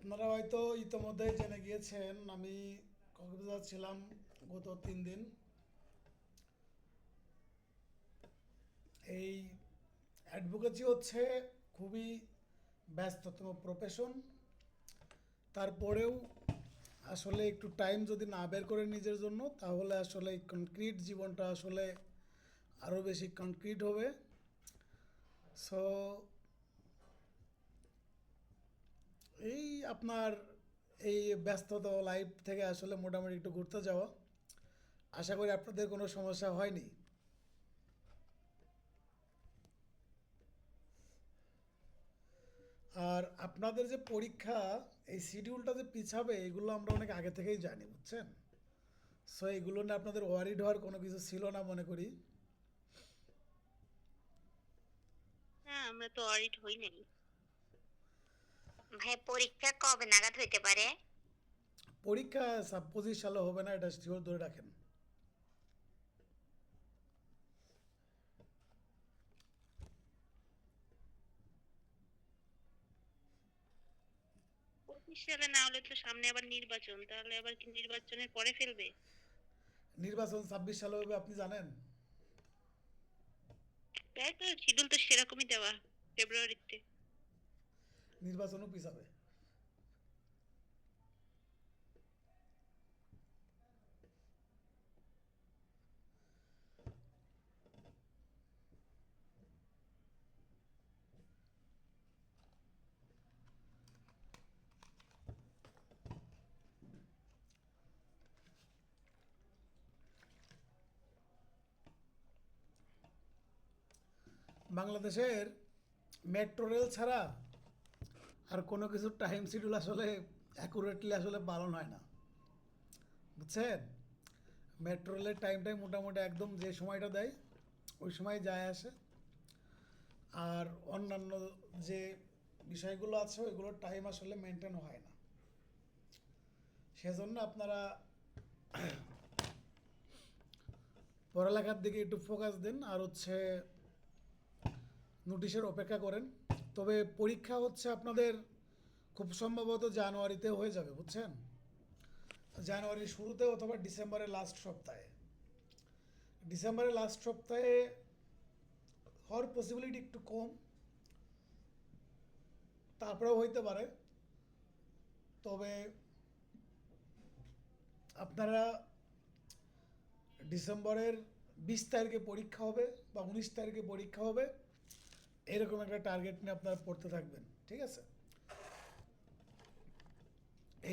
আপনারা হয়তো ইতোমধ্যেই জেনে গিয়েছেন আমি কক্সবাজার ছিলাম গত 3 দিন। এই অ্যাডভোকেসি হচ্ছে খুবই ব্যস্ততম প্রফেশন। তারপরেও আসলে একটু টাইম যদি না বের করে নিজের জন্য, তাহলে আসলে এই কনক্রিট জীবনটা আসলে আরও বেশি কনক্রিট হবে। সো এই আপনার এই ব্যস্ততা লাইফ থেকে আসলে মোটামুটি একটু ঘুরতে যাওয়া, আশা করি আপনাদের কোনো সমস্যা হয়নি। আর আপনাদের যে পরীক্ষা, এই শিডিউলটা যে পিছাবে এগুলো আমরা অনেক আগে থেকেই জানি, বুঝছেন। সো এগুলো নিয়ে আপনাদের ওয়ারিড হওয়ার কোনো কিছু ছিল না মনে করি। হ্যাঁ, আমরা তো অডিট হই নাই। ভাই, পরীক্ষা কবে নাগাদ হইতে পারে? পরীক্ষা 25 সালে হবে না, এটা শিওর ধরে রাখেন। 25 সালে না হলে তো সামনে আবার নির্বাচন, তাহলে আবার কি নির্বাচনের পরে ফেলবে? নির্বাচন 26 সালে হবে, আপনি জানেন। তাই তো, শিডিউল তো সেরকমই দেওয়া, ফেব্রুয়ারিতে। নির্বাচনও পিছাবে। বাংলাদেশের মেট্রো রেল ছাড়া আর কোনো কিছু টাইম শিডিউল আসলে অ্যাকুরেটলি আসলে পালন হয় না, বুঝছেন। মেট্রো রেলের টাইমটাই মোটামুটি একদম যে সময়টা দেয় ওই সময় যায় আসে। আর অন্যান্য যে বিষয়গুলো আছে ওইগুলোর টাইম আসলে মেনটেন হয় না। সেজন্য আপনারা পড়ালেখার দিকে একটু ফোকাস দিন, আর হচ্ছে নোটিশের অপেক্ষা করেন। তবে পরীক্ষা হচ্ছে আপনাদের খুব সম্ভবত জানুয়ারিতে হয়ে যাবে, বুঝছেন। জানুয়ারির শুরুতে অথবা ডিসেম্বরের লাস্ট সপ্তাহে। ডিসেম্বরের লাস্ট সপ্তাহে হওয়ার পসিবিলিটি একটু কম, তারপরেও হইতে পারে। তবে আপনারা ডিসেম্বরের 20 তারিখে পরীক্ষা হবে বা 19 তারিখে পরীক্ষা হবে, এরকম একটা টার্গেট নিয়ে আপনারা পড়তে থাকবেন, ঠিক আছে।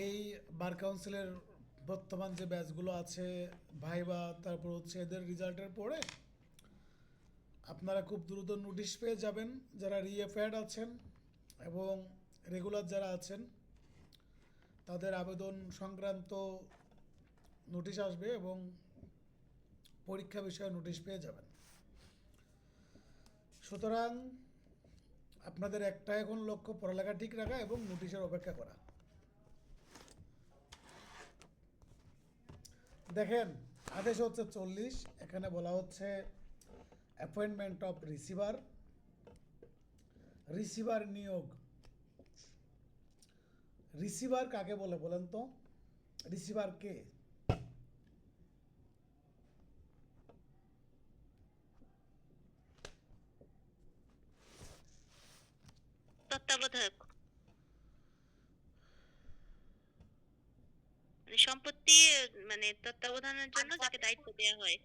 এই বার কাউন্সিলের বর্তমান যে ব্যাচগুলো আছে, ভাইবা, তারপর হচ্ছে এদের রেজাল্টের পরে আপনারা খুব দ্রুত নোটিশ পেয়ে যাবেন। যারা রিএফএড আছেন এবং রেগুলার যারা আছেন তাদের আবেদন সংক্রান্ত নোটিশ আসবে এবং পরীক্ষা বিষয়ে নোটিশ পেয়ে যাবেন। সুতরাং আপনাদের একটা এখন লক্ষ্য পড়ালেখা ঠিক রাখা এবং নোটিশের অপেক্ষা করা। দেখেন, আদেশ হচ্ছে 40, এখানে বলা হচ্ছে অ্যাপয়েন্টমেন্ট অফ রিসিভার, রিসিভার নিয়োগ। রিসিভার কাকে বলে বলেন তো? রিসিভার কে? তত্ত্বাবধায়ক, মানে সম্পত্তি, মানে তত্ত্বাবধানের জন্য যাকে দায়িত্ব দেওয়া হয়।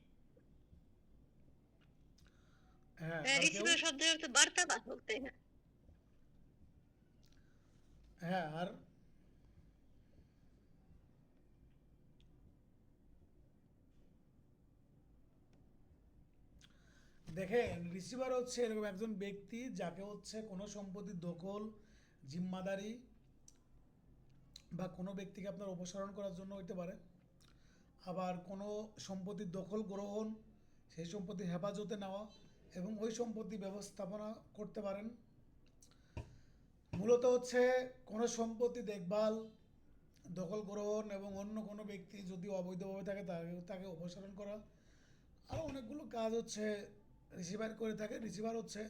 হ্যাঁ, আর কেউ? রিসিভার শব্দের অর্থ বার্তাবাহক, তাই না? হ্যাঁ, আর? দেখেন, রিসিভার হচ্ছে এরকম একজন ব্যক্তি যাকে হচ্ছে কোনো সম্পত্তির দখল, জিম্মাদারি বা কোনো ব্যক্তিকে আপনার অপসারণ করার জন্য হইতে পারে, আবার কোনো সম্পত্তির দখল গ্রহণ, সেই সম্পত্তির হেফাজতে নেওয়া এবং ওই সম্পত্তি ব্যবস্থাপনা করতে পারেন। মূলত হচ্ছে কোনো সম্পত্তি দেখভাল, দখল গ্রহণ এবং অন্য কোনো ব্যক্তি যদি অবৈধভাবে থাকে তাকে তাকে অপসারণ করা, আরও অনেকগুলো কাজ হচ্ছে রিসিভার করে থাকে। রিসিভার হচ্ছে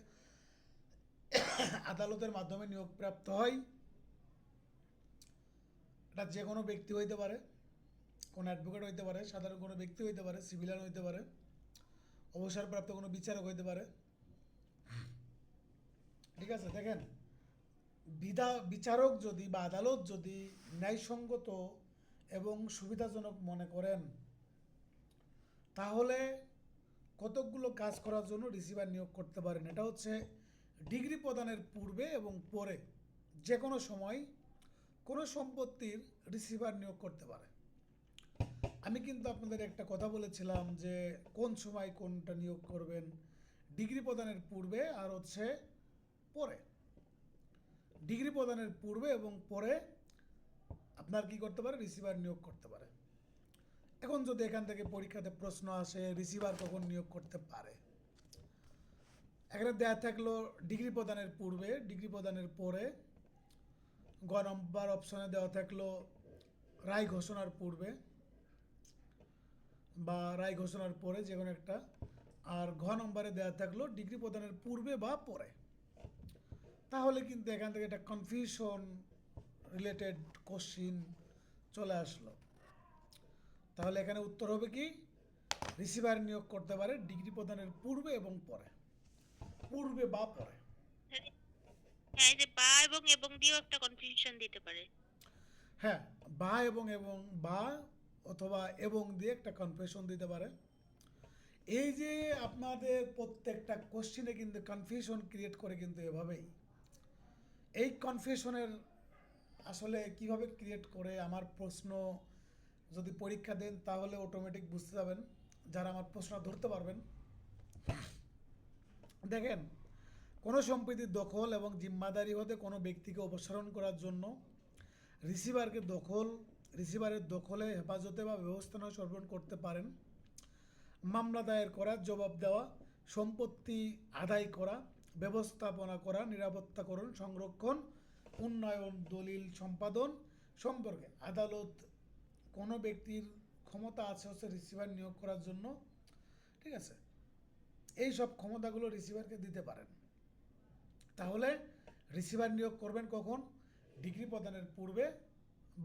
আদালতের মাধ্যমে নিয়োগপ্রাপ্ত হয়। এটা যে কোনো ব্যক্তি হইতে পারে, কোনো অ্যাডভোকেট হইতে পারে, সাধারণ কোনো ব্যক্তি হইতে পারে, সিভিলিয়ান হইতে পারে, অবসরপ্রাপ্ত কোনো বিচারক হইতে পারে। ঠিক আছে, দেখেন, বিচারক যদি বা আদালত যদি ন্যায়সঙ্গত এবং সুবিধাজনক মনে করেন, তাহলে কতকগুলো কাজ করার জন্য রিসিভার নিয়োগ করতে পারেন। এটা হচ্ছে ডিগ্রি প্রদানের পূর্বে এবং পরে যে কোনো সময় কোনো সম্পত্তির রিসিভার নিয়োগ করতে পারে। আমি কিন্তু আপনাদের একটা কথা বলেছিলাম যে কোন সময় কোনটা নিয়োগ করবেন, ডিগ্রি প্রদানের পূর্বে আর হচ্ছে পরে। ডিগ্রি প্রদানের পূর্বে এবং পরে আপনার কি করতে পারে, রিসিভার নিয়োগ করতে পারে। এখন যদি এখান থেকে পরীক্ষাতে প্রশ্ন আসে রিসিভার কখন নিয়োগ করতে পারে, এখানে দেয়া থাকলো ডিগ্রি প্রদানের পূর্বে, ডিগ্রি প্রদানের পরে, গ নম্বর অপশনে দেওয়া থাকলো রায় ঘোষণার পূর্বে বা রায় ঘোষণার পরে, যে কোনো একটা। আর ঘ নম্বরে দেওয়া থাকলো ডিগ্রি প্রদানের পূর্বে বা পরে। তাহলে কিন্তু এখান থেকে একটা কনফিউশন রিলেটেড কোশ্চিন চলে আসলো। তাহলে এখানে উত্তর হবে কি, রিসিভার নিয়োগ করতে পারে ডিগ্রি প্রদানের পূর্বে এবং পরে, পূর্বে বা পরে। হ্যাঁ, এই যে বা এবং দিয়েও একটা কনফিউশন দিতে পারে। হ্যাঁ, বা এবং বা অথবা এবং দিয়ে একটা কনফিউশন দিতে পারে। এই যে আপনাদের প্রত্যেকটা কোশ্চিনে কিন্তু কনফিউশন ক্রিয়েট করে কিন্তু এভাবেই। এই কনফিউশনের আসলে কিভাবে ক্রিয়েট করে আমার প্রশ্ন যদি পরীক্ষা দেন তাহলে অটোমেটিক বুঝতে যাবেন, যারা আমার প্রশ্ন ধরতে পারবেন। দেখেন, কোনো সম্পত্তির দখল এবং জিম্মাদারি হতে কোনো ব্যক্তিকে অপসারণ করার জন্য রিসিভারের দখলে, হেফাজতে বা ব্যবস্থাপনা সরবরাহ করতে পারেন। মামলা দায়ের করা, জবাব দেওয়া, সম্পত্তি আদায় করা, ব্যবস্থাপনা করা, নিরাপত্তাকরণ, সংরক্ষণ, উন্নয়ন, দলিল সম্পাদন সম্পর্কে আদালত কোনো ব্যক্তির ক্ষমতা আছে হচ্ছে রিসিভার নিয়োগ করার জন্য। ঠিক আছে, এই সব ক্ষমতাগুলো রিসিভারকে দিতে পারেন। তাহলে রিসিভার নিয়োগ করবেন কখন, ডিগ্রি প্রদানের পূর্বে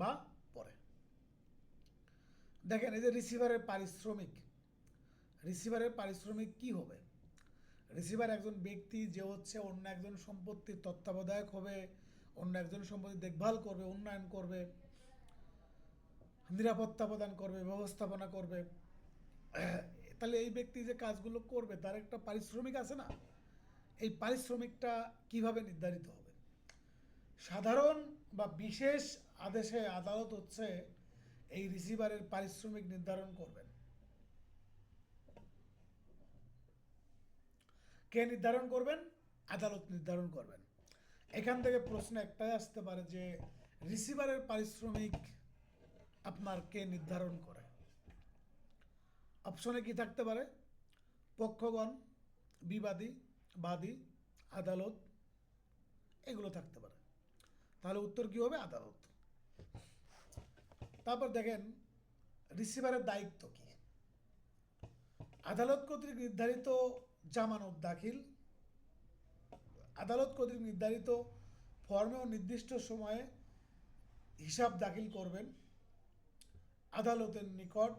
বা পরে। দেখেন, এই যে রিসিভারের পারিশ্রমিক কি হবে? রিসিভার একজন ব্যক্তি যে হচ্ছে অন্য একজন সম্পত্তির তত্ত্বাবধায়ক হবে, অন্য একজন সম্পত্তি দেখভাল করবে, উন্নয়ন করবে, নিরাপত্তা প্রদান করবে, ব্যবস্থাপনা করবে। তাহলে এই ব্যক্তি যে কাজগুলো করবে তার একটা পারিশ্রমিক আছে না? এই পারিশ্রমিকটা কিভাবে নির্ধারিত হবে? সাধারণ বা বিশেষ আদেশে আদালত হচ্ছে এই রিসিভারের পারিশ্রমিক নির্ধারণ করবেন। কে নির্ধারণ করবেন? আদালত নির্ধারণ করবেন। এখান থেকে প্রশ্ন একটাই আসতে পারে যে রিসিভারের পারিশ্রমিক আপনার কে নির্ধারণ করে? অপশনে কি থাকতে পারে? পক্ষগণ, বিবাদী, বাদী, আদালত, এগুলো থাকতে পারে। তাহলে উত্তর কি হবে? আদালত। তারপর দেখেন, রিসিভারের দায়িত্ব কি? আদালত কর্তৃক নির্ধারিত জামানত দাখিল, আদালত কর্তৃক নির্ধারিত ফর্মে ও নির্দিষ্ট সময়ে হিসাব দাখিল করবেন, আদালতের নিকট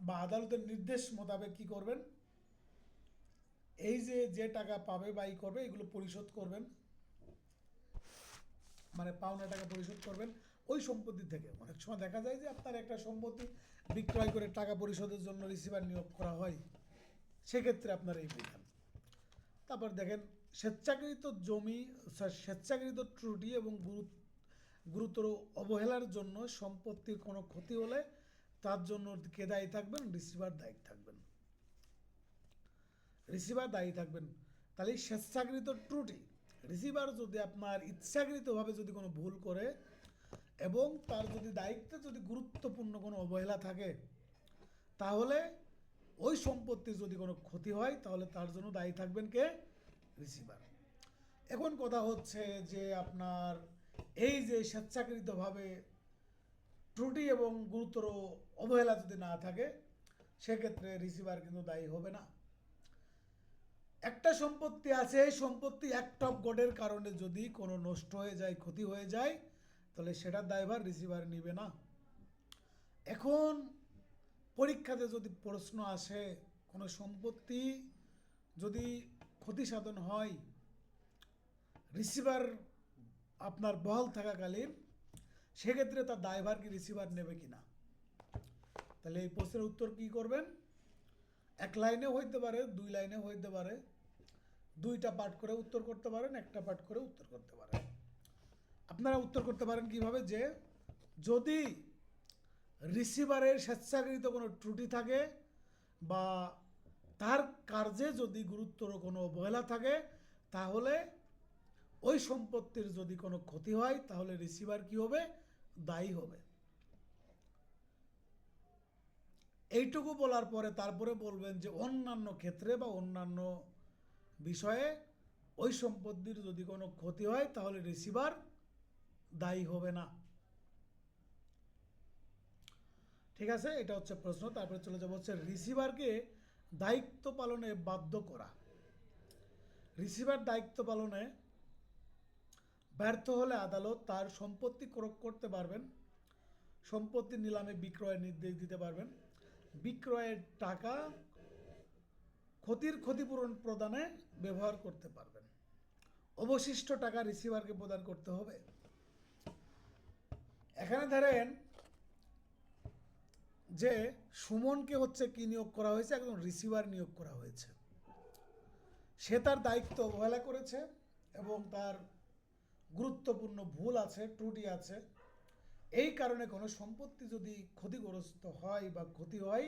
বা আদালতের নির্দেশ মোতাবেক কি করবেন, এই যে টাকা পাবে বা ই করবে এগুলো পরিশোধ করবেন, মানে পাওনা টাকা পরিশোধ করবেন ওই সম্পত্তি থেকে। অনেক সময় দেখা যায় যে আপনার একটা সম্পত্তি বিক্রয় করে টাকা পরিশোধের জন্য রিসিভার নিয়োগ করা হয়, সেক্ষেত্রে আপনার এই বিধান। তারপর দেখেন স্বেচ্ছাকৃত জমি, স্বেচ্ছাকৃত ত্রুটি এবং গুরুতর অবহেলার জন্য সম্পত্তির কোনো ক্ষতি হলে তার জন্য কে দায়ী থাকবেন? রিসিভার দায়ী থাকবেন। রিসিভার দায়ী থাকবেন। তাহলে স্বেচ্ছাকৃত ত্রুটি, রিসিভার যদি আপনার ইচ্ছাকৃতভাবে যদি কোনো ভুল করে এবং তার যদি দায়িত্বে যদি গুরুত্বপূর্ণ কোনো অবহেলা থাকে, তাহলে ওই সম্পত্তির যদি কোনো ক্ষতি হয় তাহলে তার জন্য দায়ী থাকবেন কে? রিসিভার। এখন কথা হচ্ছে যে আপনার এই যে স্বেচ্ছাকৃতভাবে ত্রুটি এবং গুরুতর অবহেলা যদি না থাকে, সেক্ষেত্রে রিসিভার কিন্তু দায়ী হবে না। একটা সম্পত্তি আছে, এই সম্পত্তি অ্যাক্ট অফ গডের কারণে যদি কোনো নষ্ট হয়ে যায়, ক্ষতি হয়ে যায়, তাহলে সেটার দায়ভার রিসিভার নিবে না। এখন পরীক্ষাতে যদি প্রশ্ন আসে কোনো সম্পত্তি যদি ক্ষতি সাধন হয়, রিসিভার আপনার বহাল থাকাকালীন, সেক্ষেত্রে তার দায়ভার কি রিসিভার নেবে কিনা? তাহলে এই প্রশ্নের উত্তর কি করবেন? এক লাইনেও হইতে পারে, দুই লাইনেও হইতে পারে, দুইটা পাঠ করে উত্তর করতে পারেন, একটা পাঠ করে উত্তর করতে পারেন। আপনারা উত্তর করতে পারেন কিভাবে? যে যদি রিসিভারের স্বেচ্ছাকৃত কোনো ত্রুটি থাকে বা তার কার্যে যদি গুরুতর কোনো অবহেলা থাকে, তাহলে ওই সম্পত্তির যদি কোনো ক্ষতি হয় তাহলে রিসিভার কি হবে? দায়ী হবে। এইটুকু বলার পরে তারপরে বলবেন যে অন্যান্য ক্ষেত্রে বা অন্যান্য বিষয়ে ওই সম্পত্তির যদি কোনো ক্ষতি হয় তাহলে রিসিভার দায়ী হবে না। ঠিক আছে, এটা হচ্ছে প্রশ্ন। তারপরে চলে যাবো হচ্ছে রিসিভারকে দায়িত্ব পালনে বাধ্য করা। রিসিভার দায়িত্ব পালনে ব্যর্থ হলে আদালত তার সম্পত্তি ক্রয় করতে পারবেন, সম্পত্তি নিলামে বিক্রয়ের নির্দেশ দিতে পারবেন, বিক্রয়ের টাকা ক্ষতিপূরণ প্রদানে ব্যবহার করতে পারবেন, অবশিষ্ট টাকা রিসিভারকে প্রদান করতে হবে। এখানে ধরেন যে সুমনকে হচ্ছে কি নিয়োগ করা হয়েছে? একজন রিসিভার নিয়োগ করা হয়েছে। সে তার দায়িত্ব অবহেলা করেছে এবং তার গুরুত্বপূর্ণ ভুল আছে, ত্রুটি আছে। এই কারণে কোনো সম্পত্তি যদি ক্ষতিগ্রস্ত হয় বা ক্ষতি হয়,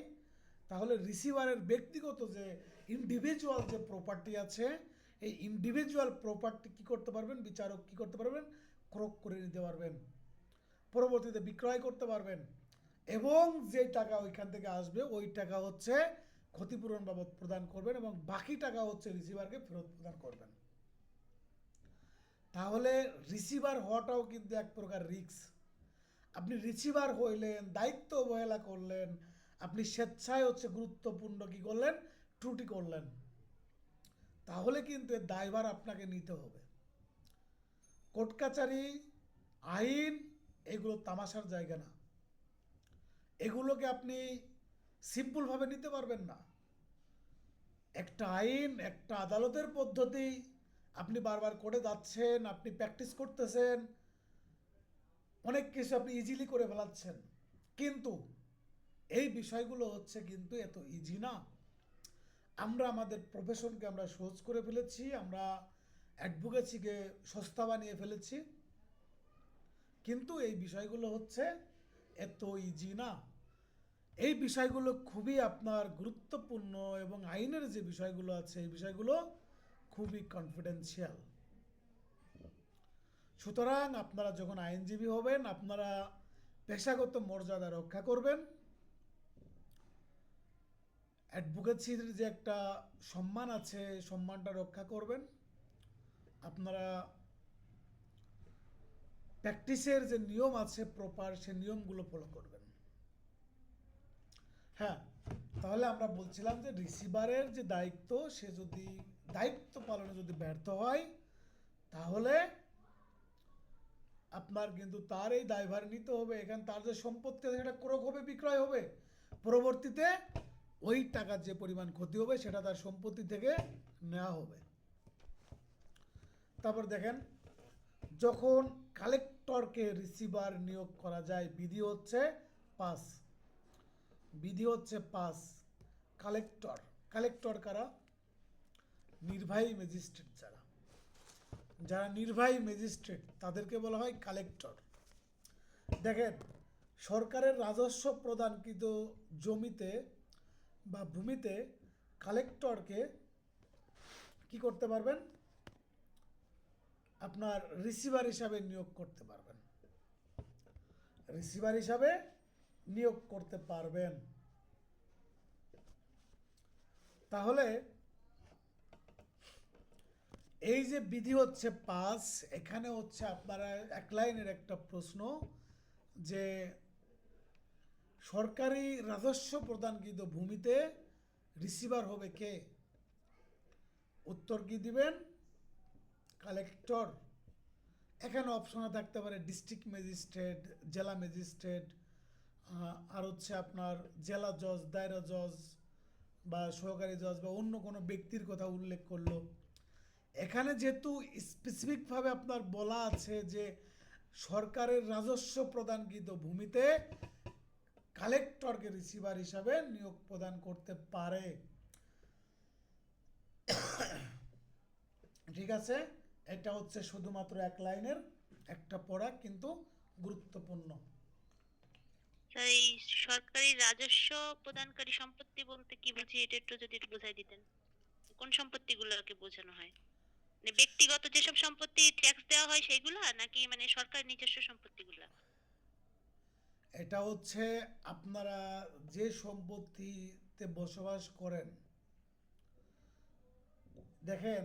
তাহলে রিসিভারের ব্যক্তিগত যে ইন্ডিভিজুয়াল যে প্রপার্টি আছে, এই ইন্ডিভিজুয়াল প্রপার্টি কী করতে পারবেন? বিচারক কী করতে পারবেন? ক্রয় করে নিতে পারবেন, পরবর্তীতে বিক্রয় করতে পারবেন এবং যে টাকা ওইখান থেকে আসবে ওই টাকা হচ্ছে ক্ষতিপূরণ বাবদ প্রদান করবেন এবং বাকি টাকা হচ্ছে রিসিভারকে ফেরত প্রদান করবেন। তাহলে রিসিভার হওয়াটাও কিন্তু এক প্রকার রিস্ক। আপনি রিসিভার হইলেন, দায়িত্ব অবহেলা করলেন, আপনি স্বেচ্ছায় হচ্ছে গুরুত্বপূর্ণ কি করলেন? ত্রুটি করলেন, তাহলে কিন্তু এর দায়ভার আপনাকে নিতে হবে। কোর্ট কাচারি, আইন এগুলো তামাশার জায়গা না। এগুলোকে আপনি সিম্পলভাবে নিতে পারবেন না। একটা আইন, একটা আদালতের পদ্ধতি, আপনি বারবার করে যাচ্ছেন, আপনি প্র্যাকটিস করতেছেন, অনেক কিছু আপনি ইজিলি করে ফেলাচ্ছেন, কিন্তু এই বিষয়গুলো হচ্ছে কিন্তু এত ইজি না। আমরা আমাদের প্রফেশনকে আমরা সহজ করে ফেলেছি, আমরা অ্যাডভোকেসিকে সস্তা বানিয়ে ফেলেছি, কিন্তু এই বিষয়গুলো হচ্ছে এত ইজি না। এই বিষয়গুলো খুবই আপনার গুরুত্বপূর্ণ এবং আইনের যে বিষয়গুলো আছে এই বিষয়গুলো খুবই কনফিডেন্সিয়াল। সুতরাং আপনারা যখন আইনজীবী হবেন, আপনারা পেশাগত মর্যাদা রক্ষা করবেন, অ্যাডভোকেসির যে একটা সম্মান আছে সম্মানটা রক্ষা করবেন, আপনারা প্র্যাকটিসের যে নিয়ম আছে প্রপার, সে নিয়মগুলো ফলো করবেন। হ্যাঁ, তাহলে আমরা বলছিলাম যে রিসিভারের যে দায়িত্ব, সে যদি দায়িত্ব পালনে যদি ব্যর্থ হয়, তাহলে আপনার কিন্তু তার এই দায়ভার নিতে হবে। এখানে তার যে সম্পত্তি আছে সেটা ক্রয় হবে, বিক্রয় হবে, পরবর্তীতে ওই টাকার যে পরিমাণ ক্ষতি হবে সেটা তার সম্পত্তি থেকে নেওয়া হবে। তারপর দেখেন, যখন কালেক্টরকে রিসিভার নিয়োগ করা যায়, বিধি হচ্ছে 5। বিধি হচ্ছে 5। কালেক্টর, কালেক্টর কারা? নির্বাহী ম্যাজিস্ট্রেট যারা, যারা নির্বাহী ম্যাজিস্ট্রেট তাদেরকে বলা হয় কালেক্টর। দেখেন, সরকারের রাজস্ব প্রদানকৃত জমিতে বা ভূমিতে কালেক্টরকে কি করতে পারবেন? আপনার রিসিভার হিসাবে নিয়োগ করতে পারবেন, রিসিভার হিসাবে নিয়োগ করতে পারবেন। তাহলে এই যে বিধি হচ্ছে 5, এখানে হচ্ছে আপনারা এক লাইনের একটা প্রশ্ন যে সরকারি রাজস্ব প্রদানকৃত ভূমিতে রিসিভার হবে কে? উত্তর কি দিবেন? কালেক্টর। এখানে অপশনে থাকতে পারে ডিস্ট্রিক্ট ম্যাজিস্ট্রেট, জেলা ম্যাজিস্ট্রেট, আর হচ্ছে আপনার জেলা জজ, দায়রা জজ বা সহকারী জজ বা অন্য কোনো ব্যক্তির কথা উল্লেখ করলো। এখানে যেহেতু স্পেসিফিকভাবে আপনার বলা আছে যে সরকারের রাজস্ব প্রদানকৃত ভূমিতে কালেক্টরকে রিসিভার হিসাবে নিয়োগ প্রদান করতে পারে, ঠিক আছে? এটা হচ্ছে শুধুমাত্র এক লাইনের একটা পড়া, কিন্তু গুরুত্বপূর্ণ। স্যার, এই সরকারি রাজস্ব প্রদানকারী সম্পত্তি বলতে কি বুঝি, এটা একটু যদি একটু বোঝাই দিতেন। কোন সম্পত্তিগুলোকে বোঝানো হয়? মানে ব্যক্তিগত যেসব সম্পত্তি ট্যাক্স দেওয়া হয় সেইগুলা, নাকি মানে সরকারের নিজস্ব সম্পত্তিগুলা? এটা হচ্ছে আপনারা যে সম্পত্তিতে বসবাস করেন। দেখেন,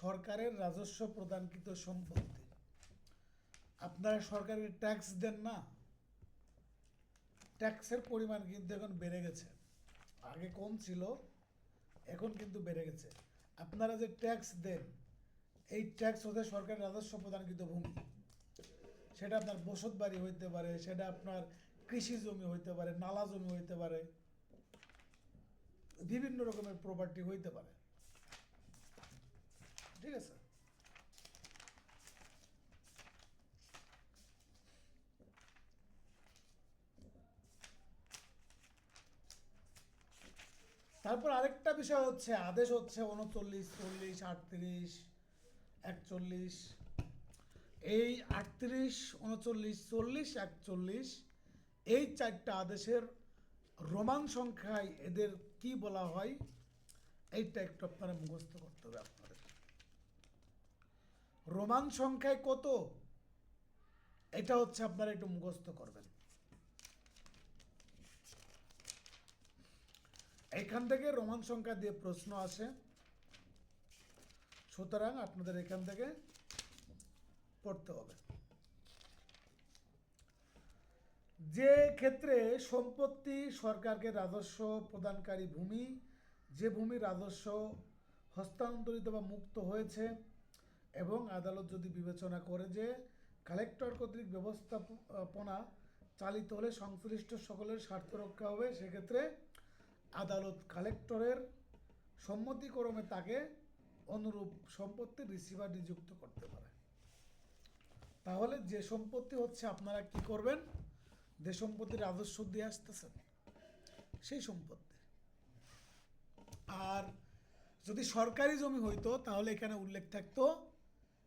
সরকারের রাজস্ব প্রদানকৃত সম্পত্তি, আপনারা সরকারের ট্যাক্স দেন না? ট্যাক্সের পরিমাণ কিন্তু এখন বেড়ে গেছে, আগে কম ছিল, এখন কিন্তু বেড়ে গেছে। আপনারা যে ট্যাক্স দেন, এই ট্যাক্স হচ্ছে সরকারের রাজস্ব প্রদানকৃত ভূমি। সেটা আপনার বসত বাড়ি হইতে পারে, সেটা আপনার কৃষি জমি হইতে পারে, নালা জমি হইতে পারে, বিভিন্ন রকমের প্রপার্টি হইতে পারে, ঠিক আছে? তারপর আরেকটা বিষয় হচ্ছে আদেশ হচ্ছে 39, 40, 38, 41। এই 38, 39, 40, 41 এই চারটা আদেশের রোমান সংখ্যায় এদের কি বলা হয়, এইটা একটু আপনারা মুখস্থ করতে হবে আপনাদের। রোমান সংখ্যায় কত, এটা হচ্ছে আপনারা একটু মুখস্থ করবেন। এখান থেকে রোমান সংখ্যা দিয়ে প্রশ্ন আসে, সুতরাং আপনাদের এখান থেকে পড়তে হবে। যে ক্ষেত্রে সম্পত্তি সরকারকে রাজস্ব প্রদানকারী ভূমি, যে ভূমি রাজস্ব হস্তান্তরিত বা মুক্ত হয়েছে, এবং আদালত যদি বিবেচনা করে যে কালেক্টর কর্তৃক ব্যবস্থাপনা চালিত হলে সংশ্লিষ্ট সকলের স্বার্থ রক্ষা হবে, সেক্ষেত্রে আদালত কালেক্টরের সম্মতিক্রমে তাকে অনুরূপ সম্পত্তির রিসিভার নিযুক্ত করতে পারে। তাহলে যে সম্পত্তি হচ্ছে আপনারা কি করবেন, যে সম্পত্তির রাজস্ব দিয়ে আসতেছেন সেই সম্পত্তি। আর যদি সরকারি জমি হইতো তাহলে এখানে উল্লেখ থাকতো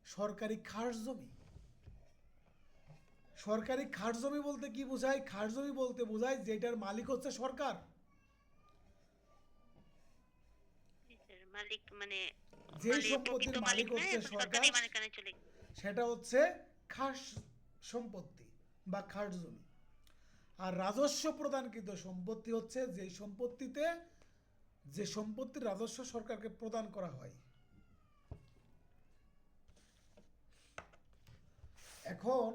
সরকারি খাস জমি। সরকারি খাস জমি বলতে কি বোঝায়? খাস জমি বলতে বোঝায় যেটার মালিক হচ্ছে সরকার। স্যার, মালিক মানে যেই মালিক সম্পত্তির প্রকৃত মালিক মালিক নয়, হচ্ছে এখন সরকার, সরকারি মালিকানায় চলে গেছে। সেটা হচ্ছে খাস সম্পত্তি বা খাস জমি। আর রাজস্ব প্রদানকৃত সম্পত্তি হচ্ছে যেই সম্পত্তিতে, যে সম্পত্তির রাজস্ব সরকারকে প্রদান করা হয়। এখন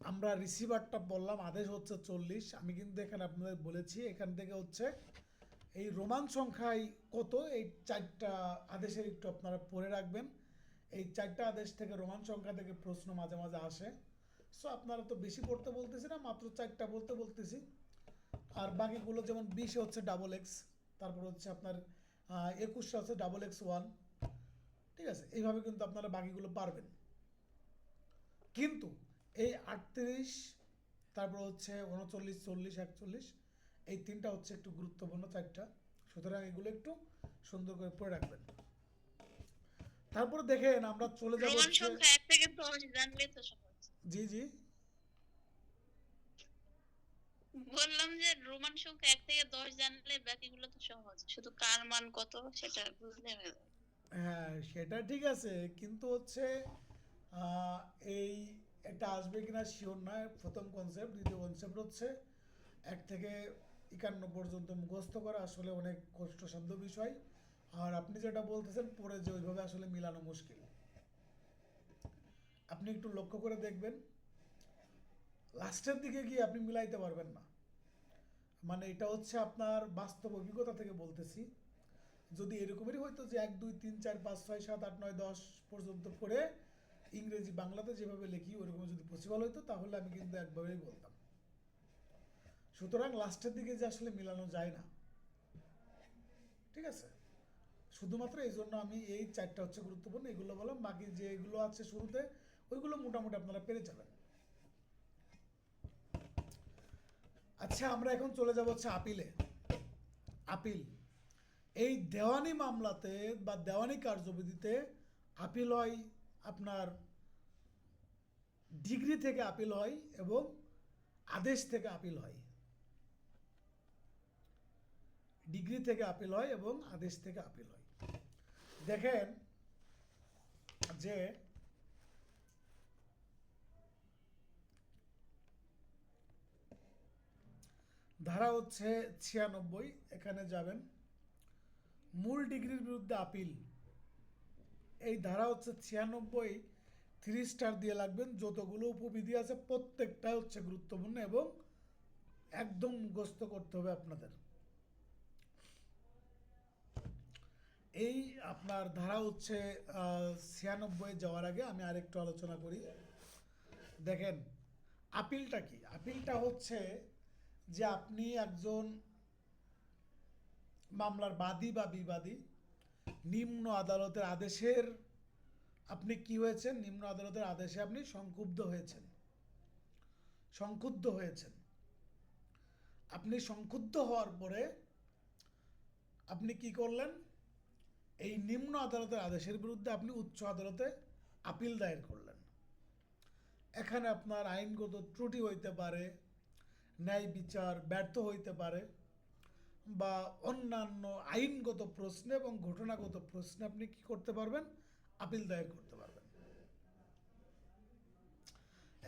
আমরা রিসিভারটা বললাম আদেশ হচ্ছে 40। আমি কিন্তু এখানে আপনাদের বলেছি এখান থেকে হচ্ছে এই রোমান সংখ্যায় কত, এই চারটা আদেশের একটু আপনারা পড়ে রাখবেন। এই চারটা আদেশ থেকে রোমান সংখ্যা থেকে প্রশ্ন মাঝে মাঝে আসে। সো আপনারা তো বেশি পড়তে বলতেছি না, মাত্র চারটা বলতে বলতেছি। আর বাকিগুলো যেমন 20 হচ্ছে ডাবল এক্স, তারপর হচ্ছে আপনার 21 হচ্ছে ডাবল এক্স ওয়ান। ঠিক আছে, এইভাবে কিন্তু আপনারা বাকিগুলো পারবেন। কিন্তু এই 38, তারপর হচ্ছে 39, 40, 41, এই তিনটা হচ্ছে একটু গুরুত্বপূর্ণ চারটা। সুতরাং এগুলো একটু সুন্দর করে পড়ে রাখবেন। তারপরে দেখেন আমরা চলে যাব রোমান হচ্ছে, সংখ্যা 1 থেকে 10 জানলে তো সহজ। জি জি, বললাম যে রোমান সংখ্যা 1 থেকে 10 জানলে বাকিগুলো তো সহজ, শুধু কার মান কত সেটা বুঝলে হয়ে যাবে। হ্যাঁ সেটা ঠিক আছে, কিন্তু হচ্ছে আহ, এই এটা আসবে কিনা শিওর নয়। প্রথম কনসেপ্ট, দ্বিতীয় কনসেপ্ট হচ্ছে 1 থেকে 51 পর্যন্ত মুখস্থ করা আসলে অনেক কষ্টসাধ্য বিষয়। আর আপনি যেটা বলতেছেন পড়ে যে ওইভাবে আসলে মিলানো মুশকিল। আপনি একটু লক্ষ্য করে দেখবেন, লাস্টের দিকে গিয়ে আপনি মিলাইতে পারবেন না। মানে এটা হচ্ছে আপনার বাস্তব অভিজ্ঞতা থেকে বলতেছি। যদি এরকমেরই হইতো যে 1 2 3 4 5 6 7 8 9 10 পর্যন্ত পড়ে ইংরেজি বাংলাতে যেভাবে লিখি ওরকম যদি পসিবল হইতো তাহলে আমি কিন্তু একভাবেই বলতাম। সুতরাং লাস্টের দিকে যে আসলে মিলানো যায় না। ঠিক আছে, শুধুমাত্র এই জন্য আমি এই চারটা হচ্ছে গুরুত্বপূর্ণ এগুলো বললাম। বাকি যেগুলো আছে শুরুতে ওইগুলো মোটামুটি আপনারা পেরে যাবেন। আচ্ছা আমরা এখন চলে যাব হচ্ছে আপিলে। আপিল, এই দেওয়ানি মামলাতে বা দেওয়ানি কার্যবিধিতে আপিল হয় আপনার ডিগ্রি থেকে আপিল হয় এবং আদেশ থেকে আপিল হয়। ডিগ্রি থেকে আপিল হয় এবং আদেশ থেকে আপিল হয়। দেখেন যে ধারা হচ্ছে 96, এখানে যাবেন মূল ডিগ্রির বিরুদ্ধে আপিল। এই ধারা হচ্ছে 96, 3 স্টার দিয়ে লাগবেন। যতগুলো উপবিধি আছে প্রত্যেকটাই হচ্ছে গুরুত্বপূর্ণ এবং একদম মুখস্থ করতে হবে আপনাদের। এই আপনার ধারা হচ্ছে 96 যাওয়ার আগে আমি আরেকটু আলোচনা করি। দেখেন আপিলটা কি, আপিলটা হচ্ছে যে আপনি একজন মামলার বাদী বা বিবাদী, নিম্ন আদালতের আদেশের আপনি কি হয়েছেন, নিম্ন আদালতের আদেশে আপনি সংক্ষুব্ধ হয়েছেন, সংক্ষুব্ধ হয়েছেন। আপনি সংক্ষুব্ধ হওয়ার পরে আপনি কি করলেন, এই নিম্ন আদালতের আদেশের বিরুদ্ধে আপনি উচ্চ আদালতে আপিল দায়ের করলেন। এখানে আপনার আইনগত ত্রুটি হইতে পারে, ন্যায় বিচার ব্যর্থ হইতে পারে, বা অন্যান্য আইনগত প্রশ্নে এবং ঘটনাগত প্রশ্নে আপনি কি করতে পারবেন, আপিল দায়ের করতে পারবেন।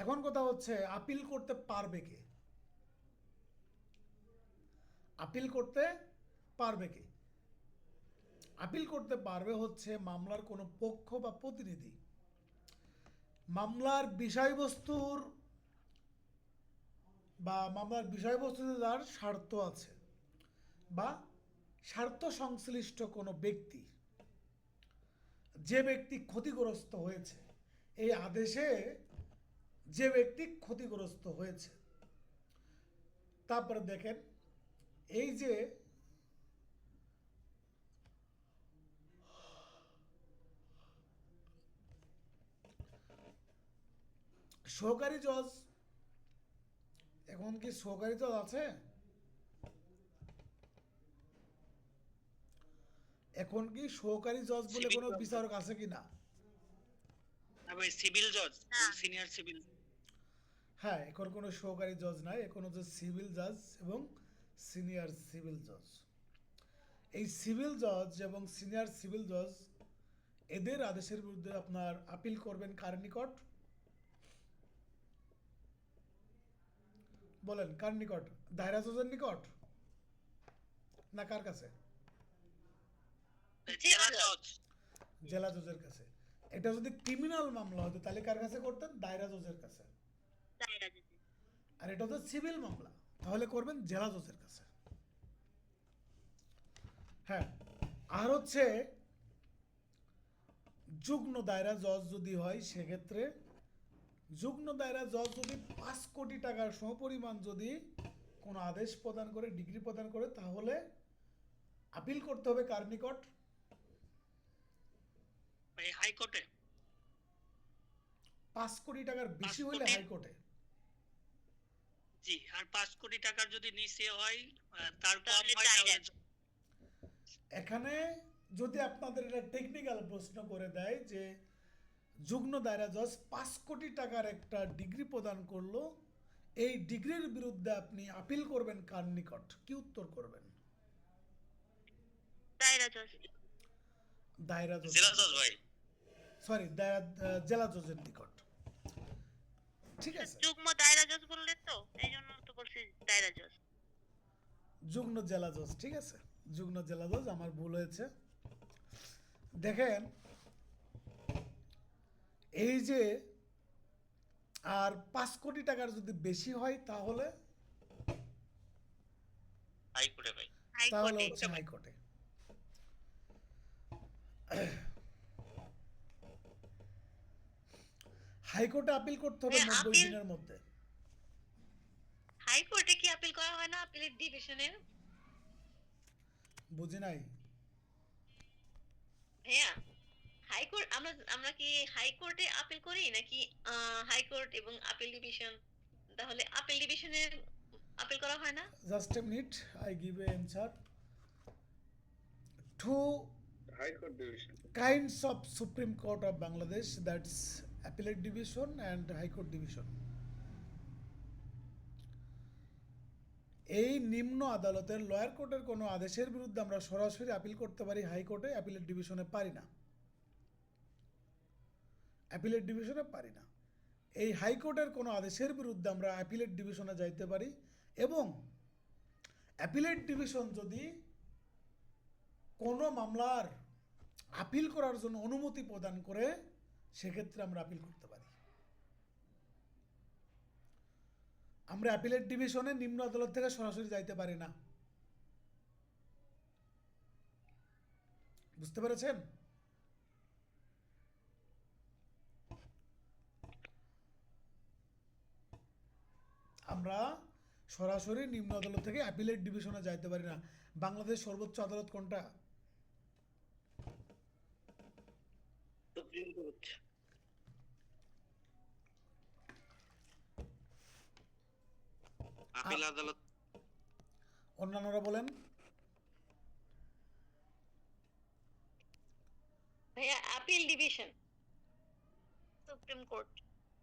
এখন কথা হচ্ছে আপিল করতে পারবে কে, আপিল করতে পারবে কে? আপিল করতে পারবে হচ্ছে মামলার কোনো পক্ষ বা প্রতিনিধি, মামলার বিষয়বস্তুর বা মামলার বিষয়বস্তুতে যার স্বার্থ আছে বা স্বার্থ সংশ্লিষ্ট কোনো ব্যক্তি, যে ব্যক্তি ক্ষতিগ্রস্ত হয়েছে এই আদেশে, যে ব্যক্তি ক্ষতিগ্রস্ত হয়েছে। তারপরে দেখেন এই যে সহকারী জজ, এখন কি সহকারী জজ আছে? এখন কি সহকারী জজ বলে সিভিল কোনো জজ, বিচারক আছে কি না? আবার সিভিল জজ, না। Senior civil. হ্যাঁ, এখন কোনো সহকারী জজ নাই, এখন হচ্ছে সিভিল জজ এবং সিনিয়র সিভিল জজ। এই সিভিল জজ এবং সিনিয়র সিভিল জজ এদের আদেশের বিরুদ্ধে আপনার আপিল করবেন কার নিকট? বলেন কার নিকট? দায়রা জজের নিকট না কার কাছে? জেলা জজ। জেলা জজের কাছে। এটা যদি ক্রিমিনাল মামলা হতো তাহলে কার কাছে করতেন? দায়রা জজের কাছে। দায়রা আর এটা হচ্ছে সিভিল মামলা, তাহলে করবেন জেলা জজের কাছে। হ্যাঁ, আর হচ্ছে যুগ্ম দায়রা জজ যদি হয় সেক্ষেত্রে যুগ্ম দায়রা জজ যদি 5 কোটি টাকার সমপরিমাণ যদি কোনো আদেশ প্রদান করে, ডিগ্রি প্রদান করে, তাহলে আপিল করতে হবে কার নিকট? ভাই হাইকোর্টে 5 কোটি টাকার বেশি 5 হলে কোটি? হাইকোর্টে। জি, আর 5 কোটি টাকার যদি নিচে হয় তার কম তাহলে হয় দায়রা। তাহলে এখানে যদি আপনাদের এটা টেকনিক্যাল প্রশ্ন করে দেয় যে যুগ্ম দায়রা জজ 5 কোটি টাকার একটা ডিগ্রি প্রদান করলো, এই ডিগ্রির বিরুদ্ধে আপনি আপিল করবেন কার নিকট, কি উত্তর করবেন? দায়রা জজ। দায়রা জজ, জেলা জজ ভাই। সরি, জেলা জজের নিকট। ঠিক আছে, যুগ্ম দায়রা জজ বললেন তো, এই জন্য তো বলছি দায়রা জজ। যুগ্ম জেলা জজ, ঠিক আছে, যুগ্ম জেলা জজ, আমার ভুল হয়েছে। দেখেন, এই যে আর 5 কোটি টাকার যদি বেশি হয় তাহলে হাইকোর্টে ভাই। তাহলে হাইকোর্টে। হচ্ছে হাইকোর্টে। হাইকোর্টে আপিল করতে হবে হ্যাঁ, 90 আপিল- দিনের মধ্যে। হাইকোর্টে কি আপিল করা হয় না আপিলের ডিভিশনের? বুঝি নাই। হ্যাঁ, হাইকোর্ট আমরা কি হাইকোর্টে আপিল করি নাকি হাইকোর্ট এবং আপিল ডিভিশন? তাহলে আপিল ডিভিশনের আপিল করা হয় না? Just a minute, I give an answer. Two High Court Division. kinds of Supreme Court of Bangladesh, that's Appellate Division and High Court Division. এই নিম্ন আদালতের লয়ার কোর্টের কোনো আদেশের বিরুদ্ধে আমরা সরাসরি আপিল করতে পারি হাইকোর্টে, অ্যাপিলেট ডিভিশনে পারি না। অ্যাপিলেট ডিভিশনে পারি না। এই হাইকোর্টের কোনো আদেশের বিরুদ্ধে আমরা অ্যাপিলেট ডিভিশনে যাইতে পারি, এবং অ্যাপিলেট ডিভিশন যদি কোনো মামলার আপিল করার জন্য অনুমতি প্রদান করে সেক্ষেত্রে আমরা আপিল করতে পারি। আমরা অ্যাপিলেট ডিভিশনে নিম্ন আদালত থেকে সরাসরি যাইতে পারি না। বুঝতে পেরেছেন? আমরা সরাসরি নিম্ন আদালত থেকে অ্যাপিলেট ডিভিশনে যাইতে পারি না। বাংলাদেশ সর্বোচ্চ আদালত কোনটা? Supreme court. আপিল আদালত। অন্যান্যরা বলেন। ভাইয়া আপিল ডিভিশন। Supreme court.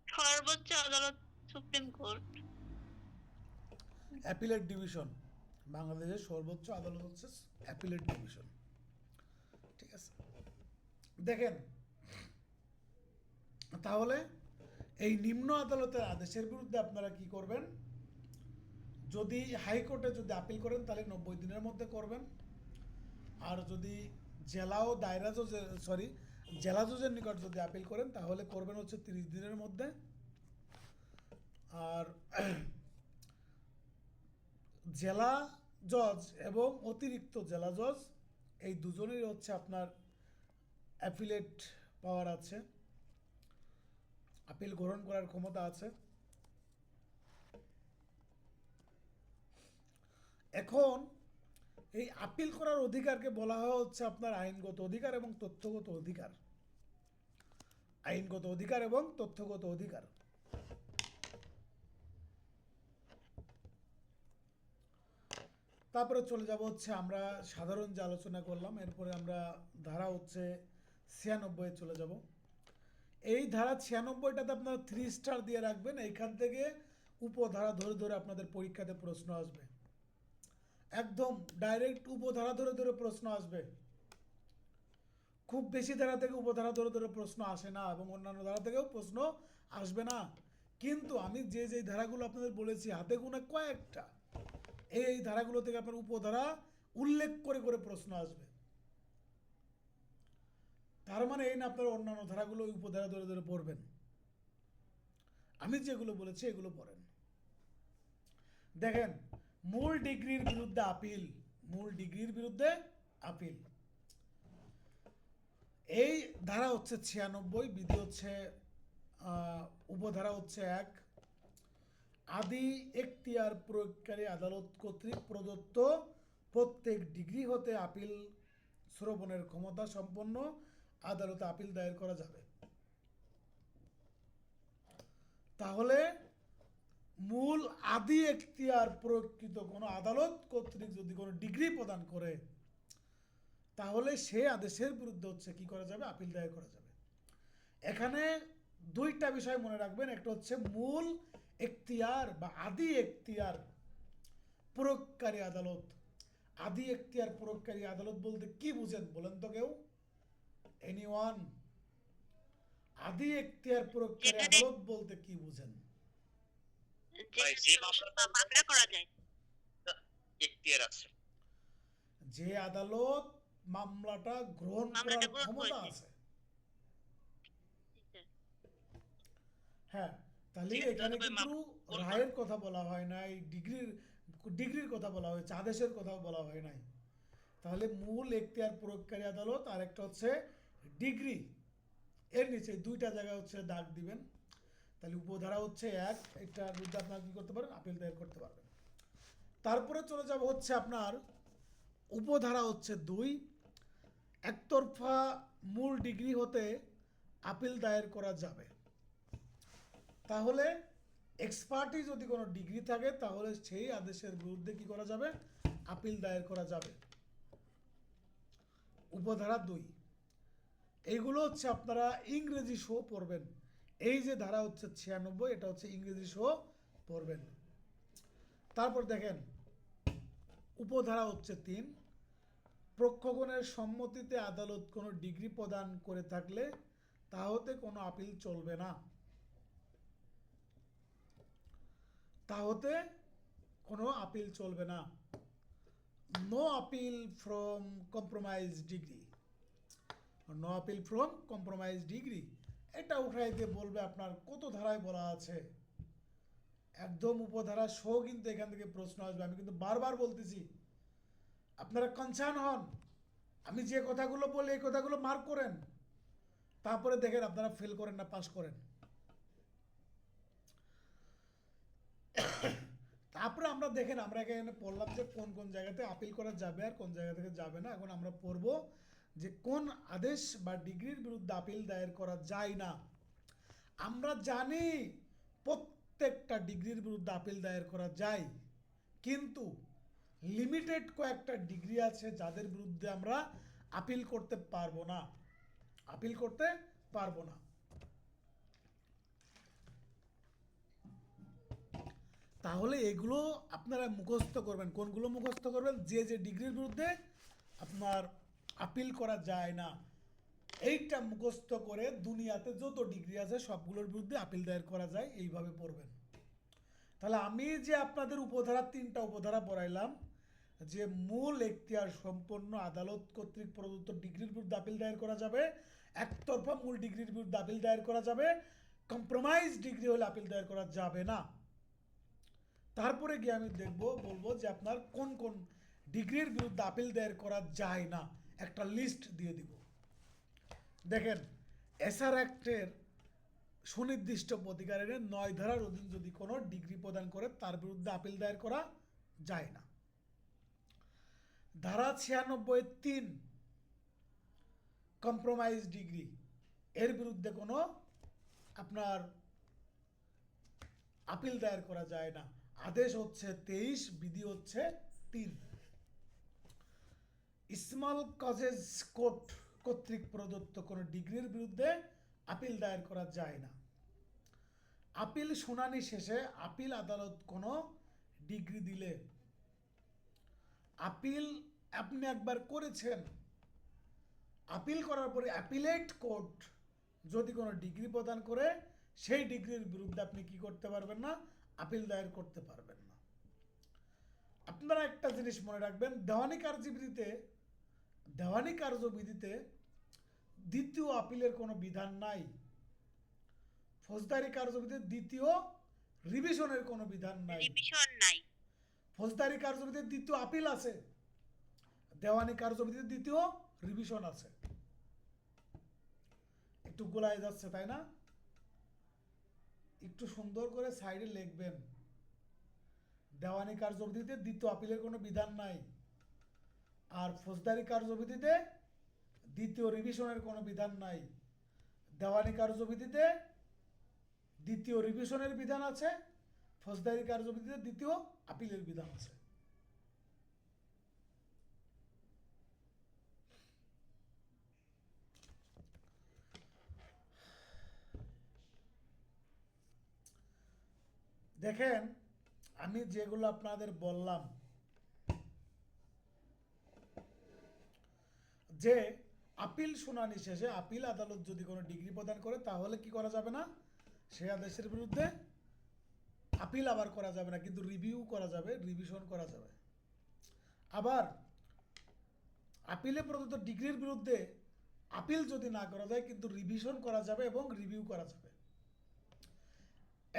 সর্বোচ্চ আদালত সুপ্রিম কোর্ট। অ্যাপিলেট ডিভিশন, বাংলাদেশের সর্বোচ্চ আদালত হচ্ছে অ্যাপিলেট ডিভিশন। ঠিক আছে, দেখেন তাহলে এই নিম্ন আদালতের আদেশের বিরুদ্ধে আপনারা কি করবেন? যদি হাইকোর্টে যদি আপিল করেন তাহলে 90 দিনের মধ্যে করবেন, আর যদি জেলা ও দায়রা জজের জেলা জজের নিকট যদি আপিল করেন তাহলে করবেন হচ্ছে 30 দিনের মধ্যে। আর জেলা জজ এবং অতিরিক্ত জেলা জজ এই দুজনেরই হচ্ছে আপনার অ্যাপিলেট পাওয়ার আছে, আপিল গ্রহণ করার ক্ষমতা আছে। এখন এই আপিল করার অধিকারকে বলা হয় হচ্ছে আপনার আইনগত অধিকার এবং তথ্যগত অধিকার। আইনগত অধিকার এবং তথ্যগত অধিকার। তারপরে চলে যাব হচ্ছে আমরা সাধারণ যে আলোচনা করলাম, এরপরে আমরা ধারা হচ্ছে 96 চলে যাব। এই ধারা 96টাতে আপনারা 3 স্টার দিয়ে রাখবেন। এইখান থেকে উপধারা ধরে ধরে আপনাদের পরীক্ষাতে প্রশ্ন আসবে, একদম ডাইরেক্ট উপধারা ধরে ধরে প্রশ্ন আসবে। খুব বেশি ধারা থেকে উপধারা ধরে ধরে প্রশ্ন আসে না, এবং অন্যান্য ধারা থেকেও প্রশ্ন আসবে না। কিন্তু আমি যে যে ধারাগুলো আপনাদের বলেছি হাতে গোনা কয়েকটা, এই ধারাগুলো থেকে আপনার উপধারা উল্লেখ করে করে প্রশ্ন আসবে। তার মানে এই না আপনারা অন্যান্য ধারাগুলো উপধারা ধরে ধরে পড়বেন। আমি যেগুলো বলেছি এগুলো পড়েন। দেখেন, মূল ডিগ্রির বিরুদ্ধে আপিল, মূল ডিগ্রির বিরুদ্ধে আপিল। এই ধারা হচ্ছে 96, বিধি হচ্ছে উপধারা হচ্ছে 1, আদি এখতিয়ার প্রয়োগকারী আদালত কর্তৃক প্রদত্ত প্রত্যেক ডিগ্রি হতে আপিল শ্রবণের ক্ষমতা সম্পন্ন আদালতে আপিল দায়ের করা যাবে। তাহলে মূল আদি এখতিয়ার প্রয়োগকৃত কোনো আদালত কর্তৃক যদি কোনো ডিগ্রি প্রদান করে, তাহলে সে আদেশের বিরুদ্ধে হচ্ছে কি করা যাবে, আপিল দায়ের করা যাবে। এখানে দুইটা বিষয় মনে রাখবেন, একটা হচ্ছে মূল এখতিয়ার বা আদি এখতিয়ার প্রয়োগকারী আদালত। আদি এখতিয়ার প্রয়োগকারী আদালত বলতে কি বুঝেন বলেন তো কেউ? এনিওয়ান? আদি এখতিয়ার প্রয়োগকারী যেখানে- আদালত বলতে কি বুঝেন? মামলা করা যায়। এখতিয়ার আছে। যে আদালত মামলাটা গ্রহণ মামলাটা করার গ্রহণ ক্ষমতা করেছে। আছে। হ্যাঁ, তাহলে যেহেতু এখানে তবে কিন্তু রায়ের কথা বলা হয় নাই, ডিগ্রির কথা বলা হয়েছে, আদেশের কথা বলা হয় নাই। তাহলে মূল এখতিয়ার প্রয়োগকারী আদালত আর একটা হচ্ছে ডিগ্রি, এর নিচে দুইটা জায়গায় হচ্ছে দাগ দিবেন। তাহলে উপধারা হচ্ছে 1, এটার বিরুদ্ধে আপনারা কি করতে পারেন, আপিল দায়ের করতে পারবেন। তারপরে চলে যাব হচ্ছে আপনার উপধারা হচ্ছে 2, একতরফা মূল ডিগ্রি হতে আপিল দায়ের করা যাবে। তাহলে এক্সপার্টি যদি কোনো ডিগ্রি থাকে, তাহলে সেই আদেশের বিরুদ্ধে কি করা যাবে, আপিল দায়ের করা যাবে। উপধারা 2, এইগুলো হচ্ছে আপনারা ইংরেজি সহ পড়বেন। এই যে ধারা হচ্ছে 96, এটা হচ্ছে ইংরেজি সহ পড়বেন। তারপর দেখেন উপধারা হচ্ছে 3, পক্ষগণের সম্মতিতে আদালত কোনো ডিগ্রি প্রদান করে থাকলে তা হতে কোনো আপিল চলবে না। তা হতে কোনো আপিল চলবে না। No appeal from compromise degree, no appeal from compromise degree, এটা উঠাইতে বলবে আপনার কত ধারায় বলা আছে, একদম উপধারা সহ কিন্তু এখান থেকে প্রশ্ন আসবে। আমি কিন্তু বারবার বলতেছি, আপনারা কনসার্ন হন, আমি যে কথাগুলো বলি এই কথাগুলো মার্ক করেন, তারপরে দেখেন আপনারা ফেল করেন না পাস করেন। তারপরে আমরা দেখেন, আমরা এখানে পড়লাম যে কোন কোন জায়গাতে আপিল করা যাবে আর কোন জায়গা থেকে যাবে না। এখন আমরা পড়ব যে কোন আদেশ বা ডিগ্রির বিরুদ্ধে আপিল দায়ের করা যায় না। আমরা জানি প্রত্যেকটা ডিগ্রির বিরুদ্ধে আপিল দায়ের করা যায়, কিন্তু লিমিটেড কয়েকটা ডিগ্রি আছে যাদের বিরুদ্ধে আমরা আপিল করতে পারবো না, আপিল করতে পারবো না। তাহলে এগুলো আপনারা মুখস্থ করবেন। কোনগুলো মুখস্থ করবেন? যে যে ডিগ্রির বিরুদ্ধে আপনার আপিল করা যায় না, এইটা মুখস্থ করে দুনিয়াতে যত ডিগ্রি আছে সবগুলোর বিরুদ্ধে আপিল দায়ের করা যায়, এইভাবে পড়বেন। তাহলে আমি যে আপনাদের উপধারা 3টা উপধারা পড়াইলাম, যে মূল এখতিয়ার সম্পন্ন আদালত কর্তৃক প্রদত্ত ডিগ্রির বিরুদ্ধে আপিল দায়ের করা যাবে, একতরফা মূল ডিগ্রির বিরুদ্ধে আপিল দায়ের করা যাবে, কম্প্রোমাইজ ডিগ্রি হলে আপিল দায়ের করা যাবে না। তারপরে গিয়ে আমি বলবো যে আপনার কোন কোন ডিগ্রির বিরুদ্ধে আপিল দায়ের করা যায় না, একটা লিস্ট দিয়ে দিব। দেখেন, এসআর অ্যাক্টের সুনির্দিষ্ট প্রতিকারের 9 ধারার অধীন যদি কোনো ডিগ্রি প্রদান করে, তার বিরুদ্ধে আপিল দায়ের করা যায় না। ধারা 96(3) কম্প্রোমাইজ ডিগ্রি, এর বিরুদ্ধে কোনো আপনার আপিল দায়ের করা যায় না। আদেশ হচ্ছে 23, বিধি হচ্ছে 3। স্মল কজেস কোর্ট কর্তৃক প্রদত্ত কোনো ডিগ্রির বিরুদ্ধে আপিল দায়ের করা যায় না। আপিল শুনানি শেষে আপিল আদালত কোনো ডিগ্রি দিলে, আপিল আপনি একবার করেছেন, আপিল করার পরে অ্যাপিলেট কোর্ট যদি কোনো ডিগ্রি প্রদান করে, সেই ডিগ্রির বিরুদ্ধে আপনি কি করতে পারবেন না, আপিল দায়ের করতে পারবেন না। আপনারা একটা জিনিস মনে রাখবেন, দেওয়ানি কার্যবিধিতে দ্বিতীয় আপিলের কোনো বিধান নাই। ফৌজদারি কার্যবিধিতে দ্বিতীয় রিভিশনের কোনো বিধান নাই। রিভিশন নাই। ফৌজদারি কার্যবিধির দ্বিতীয় আপিল আছে, দেওয়ানি কার্যবিধির দ্বিতীয় রিভিশন আছে। একটু গোলায় যাচ্ছে তাই না? একটু সুন্দর করে সাইডে লিখবেন, দেওয়ানি কার্যবিধিতে দ্বিতীয় আপিলের কোনো বিধান নাই, আর ফৌজদারি কার্যবিধিতে দ্বিতীয় রিভিশনের কোনো বিধান নাই। দেওয়ানি কার্যবিধিতে দ্বিতীয় রিভিশনের বিধান আছে, ফৌজদারি কার্যবিধিতে দ্বিতীয় আপিলের বিধান আছে। দেখেন, আমি যেগুলো আপনাদের বললাম যে আপিল শুনানি শেষে আপিল আদালত যদি কোনো ডিগ্রি প্রদান করে তাহলে কি করা যাবে না, সে আদেশের বিরুদ্ধে আপিল আবার করা যাবে না, কিন্তু রিভিউ করা যাবে, রিভিশন করা যাবে। আবার আপিলে প্রদত্ত ডিগ্রির বিরুদ্ধে আপিল যদি না করা যায় কিন্তু রিভিশন করা যাবে এবং রিভিউ করা যাবে।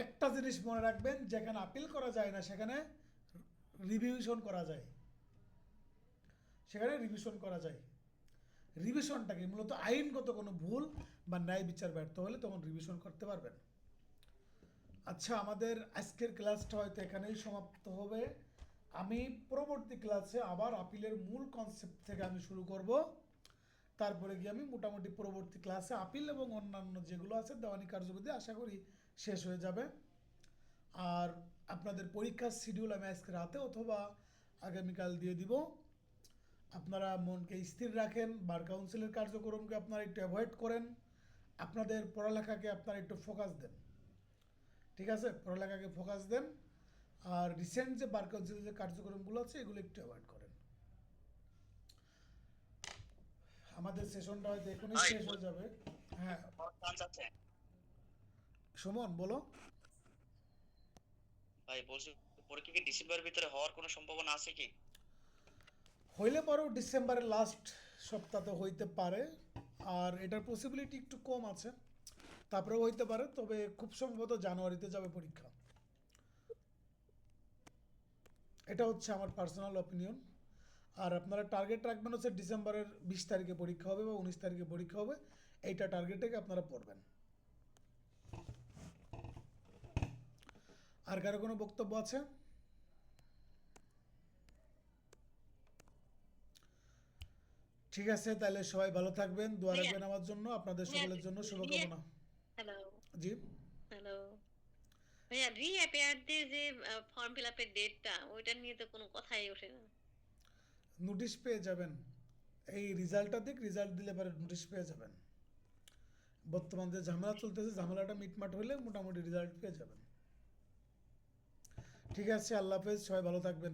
একটা জিনিস মনে রাখবেন, যেখানে আপিল করা যায় না সেখানে রিভিশন করা যায়, সেখানে রিভিশন করা যায়। রিভিশনটাকে মূলত আইনগত কোনো ভুল বা ন্যায় বিচার ব্যর্থ হলে তখন রিভিশন করতে পারবেন। আচ্ছা, আমাদের আজকের ক্লাসটা হয়তো এখানেই সমাপ্ত হবে। আমি পরবর্তী ক্লাসে আবার আপিলের মূল কনসেপ্ট থেকে আমি শুরু করব, তারপরে গিয়ে আমি মোটামুটি পরবর্তী ক্লাসে আপিল এবং অন্যান্য যেগুলো আছে দেওয়ানি কার্যবিধি আশা করি শেষ হয়ে যাবে। আর আপনাদের পরীক্ষার শিডিউল আমি আজকে রাতে অথবা আগামীকাল দিয়ে দিব। আপনারা মনকে স্থির রাখেন, বার কাউন্সিলের কার্যক্রমকে আপনারা একটু অ্যাভয়েড করেন, আপনাদের পড়ালেখাকে আপনারা একটু ফোকাস দেন, ঠিক আছে? পড়ালেখাকে ফোকাস দেন, আর রিসেন্ট যে বার কাউন্সিলের যে কার্যক্রমগুলো আছে এগুলো একটু অ্যাভয়েড করেন। আমাদের সেশনটা হয়তো এখনই শেষ হয়ে যাবে। হ্যাঁ চান্স আছে সুমন বলো। ভাই, বলছি পরীক্ষা কি ডিসেম্বরের ভিতরে হওয়ার কোনো সম্ভাবনা আছে কি? হইলে পরেও ডিসেম্বরের লাস্ট সপ্তাহে হইতে পারে, আর এটার পসিবিলিটি একটু কম আছে, তারপরেও হইতে পারে, তবে খুব সম্ভবত জানুয়ারিতে যাবে পরীক্ষা। এটা হচ্ছে আমার পার্সোনাল অপিনিয়ন। আর আপনারা টার্গেট রাখবেন হচ্ছে ডিসেম্বরের 20 তারিখে পরীক্ষা হবে বা 19 তারিখে পরীক্ষা হবে, এইটা টার্গেটে আপনারা পড়বেন। আর কারো কোনো বক্তব্য আছে? ঠিক আছে, তাহলে সবাই ভালো থাকবেন, দোয়া রাখবেন আমার জন্য, আপনাদের সকলের জন্য শুভকামনা। হ্যালো জি হ্যালো ভাইয়া, রিঅ্যাপিয়ারদের যে ফর্ম ফিল আপের ডেটটা, ওইটা নিয়ে তো কোনো কথাই ওঠে না। নোটিশ পেয়ে যাবেন, এই রেজাল্টটা দিক, রেজাল্ট দিলে পরে নোটিশ পেয়ে যাবেন। বর্তমান যে ঝামেলা চলতেছে, ঝামেলাটা মিটমাট হলে মোটামুটি রেজাল্ট পেয়ে যাবেন। ঠিক আছে, আল্লাহ হাফেজ, সবাই ভালো থাকবেন।